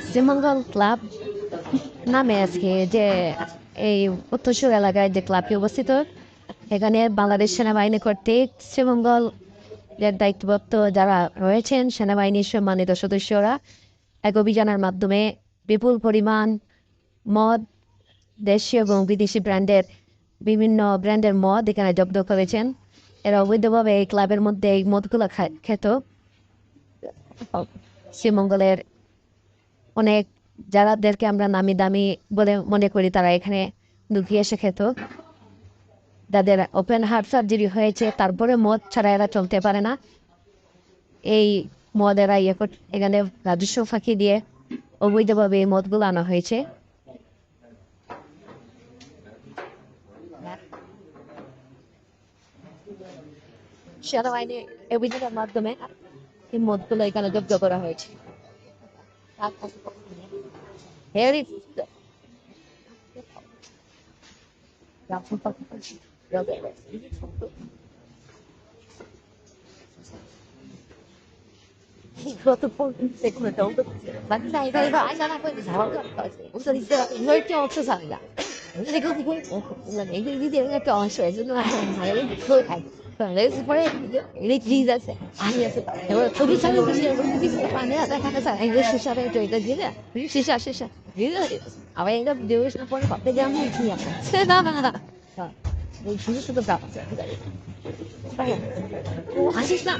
Sreemangal club নামে আজকে যে এই উত্তরসূর এলাকায় যে ক্লাবটি অবস্থিত, এখানে বাংলাদেশ সেনাবাহিনী কর্তৃক শ্রীমঙ্গল এর দায়িত্বপ্রাপ্ত যারা রয়েছেন সেনাবাহিনীর সম্মানিত সদস্যরা এক অভিযানের মাধ্যমে বিপুল পরিমাণ মদ, দেশীয় এবং বিদেশি বিভিন্ন ব্র্যান্ডের মদ এখানে জব্দ করেছেন। এরা অবৈধভাবে এই ক্লাবের মধ্যে এই মদগুলো খেত। শ্রীমঙ্গলের অনেক যারাদেরকে আমরা নামি দামি বলে মনে করি তারা এখানে ঢুকিয়ে এসে খেত। যাদের ওপেন হার্ট সার্জারি হয়েছে তারপরে মদ ছাড়া এরা চলতে পারে না। এই মদ এরা এখানে রাজস্ব ফাঁকি দিয়ে অবৈধভাবে এই মদগুলো আনা হয়েছে। সেনাবাহিনীর অভিযানের মাধ্যমে এই মদগুলো এখানে জব্দ করা হয়েছে। আসিস না